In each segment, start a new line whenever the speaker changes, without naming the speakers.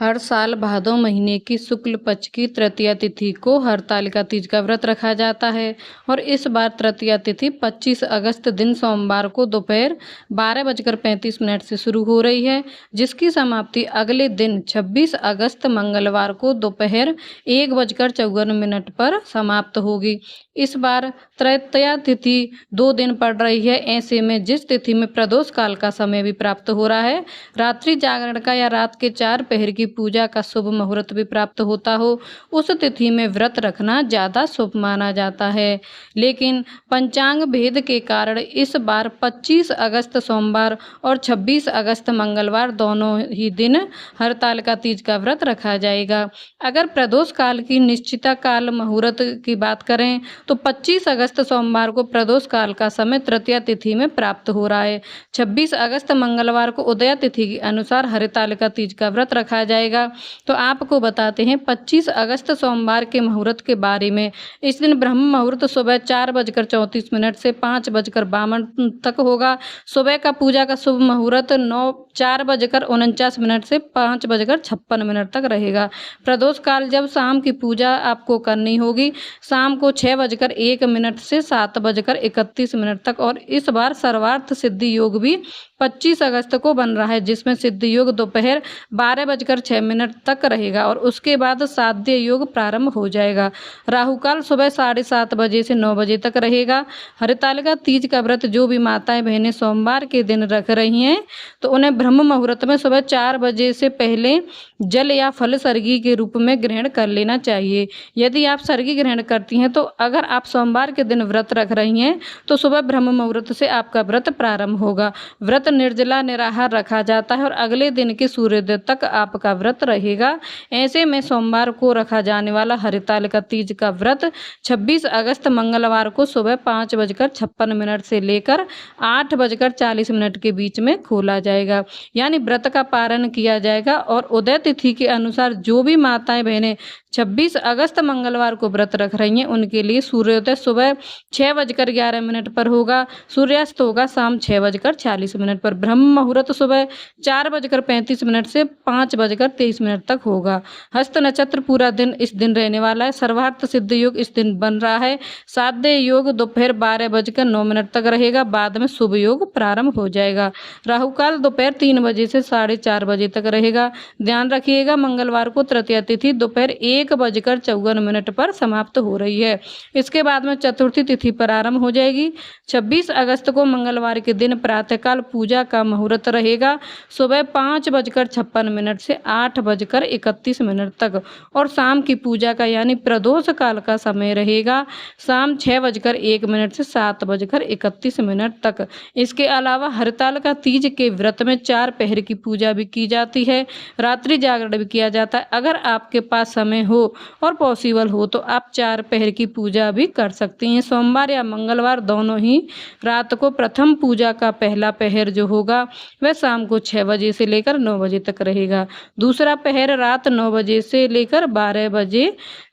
हर साल भादौ महीने की शुक्ल पक्ष की तृतीया तिथि को हरतालिका तीज का व्रत रखा जाता है और इस बार तृतीया तिथि 25 अगस्त दिन सोमवार को दोपहर 12:35 से शुरू हो रही है, जिसकी समाप्ति अगले दिन 26 अगस्त मंगलवार को दोपहर 1:54 पर समाप्त होगी। इस बार तृतीया तिथि 2 दिन पड़ रही है। ऐसे में जिस तिथि में प्रदोष काल का समय भी प्राप्त हो रहा है, रात्रि जागरण का या रात के 4 पहर की पूजा का शुभ मुहूर्त भी प्राप्त होता हो, उस तिथि में व्रत रखना ज़्यादा शुभ माना जाता है। लेकिन पंचांग भेद के कारण इस बार 25 अगस्त सोमवार और 26 अगस्त मंगलवार दोनों ही दिन हरतालिका तीज का व्रत रखा जाएगा। अगर प्रदोष काल की निश्चिता काल मुहूर्त की बात करें तो 25 अगस्त सोमवार को प्रदोष काल का समय तृतीया तिथि में प्राप्त हो रहा है। 26 अगस्त मंगलवार को उदया तिथि के अनुसार हरतालिका तीज का व्रत रखा जाएगा। तो आपको बताते हैं 25 अगस्त सोमवार के मुहूर्त के बारे में। इस दिन ब्रह्म मुहूर्त सुबह 4:34 से 5:52 तक होगा। सुबह का पूजा का शुभ मुहूर्त 4:49 से 5:56 तक रहेगा। प्रदोष काल जब शाम की पूजा आपको करनी होगी, शाम को 6:01 से 7:31 तक। और इस बार सर्वार्थ सिद्धि योग भी 25 अगस्त को बन रहा है, जिसमें सिद्धि योग दोपहर 12:06 तक रहेगा और उसके बाद साध्य योग प्रारंभ हो जाएगा। राहु काल सुबह 7:30 बजे से 9 बजे तक रहेगा। हरतालिका तीज का व्रत जो भी माताएं बहनें सोमवार के दिन रख रही हैं, तो उन्हें ब्रह्म मुहूर्त में सुबह 4 बजे से पहले जल या फल सर्गी के रूप में ग्रहण कर लेना चाहिए। यदि आप सर्गी ग्रहण करती हैं, तो अगर आप सोमवार के दिन व्रत रख रही हैं तो सुबह ब्रह्म मुहूर्त से आपका व्रत प्रारंभ होगा। व्रत निर्जला निराहार रखा जाता है और अगले दिन के सूर्योदय तक आपका व्रत रहेगा। ऐसे में सोमवार को रखा जाने वाला हरतालिका तीज का व्रत 26 अगस्त मंगलवार को सुबह 5:56 से लेकर 8:40 के बीच में खोला जाएगा, यानी व्रत का पारण किया जाएगा। और उदय तिथि के अनुसार जो भी माताएं बहनें 26 अगस्त मंगलवार को व्रत रख रही हैं, उनके लिए सूर्योदय सुबह 6:11 पर होगा। सूर्यास्त होगा शाम 6:40 पर। ब्रह्म मुहूर्त सुबह 4:35 से 5:23 तक होगा। हस्त नक्षत्र पूरा दिन इस दिन रहने वाला है। सर्वार्थ सिद्ध योग इस दिन बन रहा है। साध्य योग दोपहर 12:09 तक रहेगा, बाद में शुभ योग प्रारंभ हो जाएगा। राहु काल दोपहर 3 बजे से 4:30 बजे तक रहेगा। ध्यान रखिएगा, मंगलवार को तृतीया तिथि दोपहर 1:54 पर समाप्त हो रही है। इसके बाद में चतुर्थी तिथि प्रारंभ हो जाएगी। 26 अगस्त को मंगलवार के दिन प्रातःकाल पूजा का मुहूर्त रहेगा सुबह 5:56 से 8:31 तक और शाम की पूजा का यानी प्रदोष काल का समय रहेगा शाम 6:01 से 7:31 तक। इसके अलावा हरतालिका तीज के व्रत में 4 पहर की पूजा भी की जाती है, रात्रि जागरण भी किया जाता है। अगर आपके पास समय हो और पॉसिबल हो तो आप 4 पहर की पूजा भी कर सकती हैं। सोमवार या मंगलवार दोनों ही रात को प्रथम पूजा का पहला पहर जो होगा वह शाम को 6 बजे से लेकर 9 बजे तक रहेगा। दूसरा पहर रात 9 बजे से लेकर 12 बजे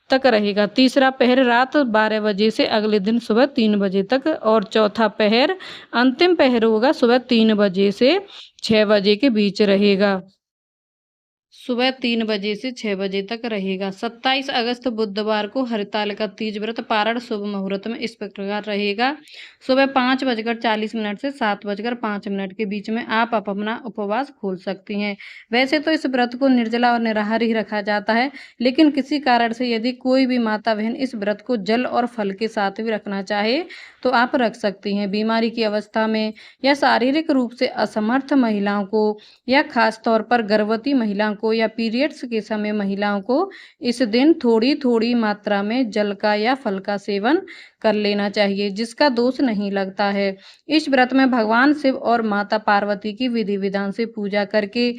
तक रहेगा। तीसरा पहर रात 12 बजे से अगले दिन सुबह 3 बजे तक और चौथा पहर अंतिम पहर होगा सुबह 3 बजे से 6 बजे के बीच रहेगा। सुबह 3 बजे से 6 बजे तक रहेगा। 27 अगस्त बुधवार को हरतालिका तीज व्रत पारण शुभ मुहूर्त में इस प्रकार रहेगा। सुबह 5:40 से 7:05 के बीच में आप अपना उपवास खोल सकती हैं। वैसे तो इस व्रत को निर्जला और निराहार ही रखा जाता है, लेकिन किसी कारण से यदि कोई भी माता बहन इस व्रत को जल और फल के साथ भी रखना चाहे तो आप रख सकती हैं। बीमारी की अवस्था में या शारीरिक रूप से असमर्थ महिलाओं को या खास तौर पर गर्भवती महिलाओं को या पीरियड्स के समय महिलाओं को इस दिन थोड़ी थोड़ी मात्रा में जल का या फल का सेवन कर लेना चाहिए, जिसका दोष नहीं लगता है। इस व्रत में भगवान शिव और माता पार्वती की विधि विधान से पूजा करके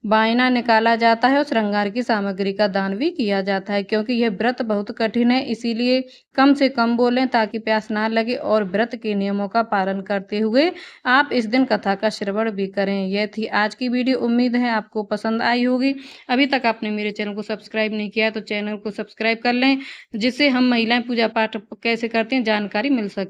बायना निकाला जाता है और श्रृंगार की सामग्री का दान भी किया जाता है। क्योंकि यह व्रत बहुत कठिन है, इसीलिए कम से कम बोलें ताकि प्यास ना लगे और व्रत के नियमों का पालन करते हुए आप इस दिन कथा का श्रवण भी करें। यह थी आज की वीडियो। उम्मीद है आपको पसंद आई होगी। अभी तक आपने मेरे चैनल को सब्सक्राइब नहीं किया है तो चैनल को सब्सक्राइब कर लें, जिससे हम महिलाएं पूजा पाठ कैसे करते हैं जानकारी मिल सके।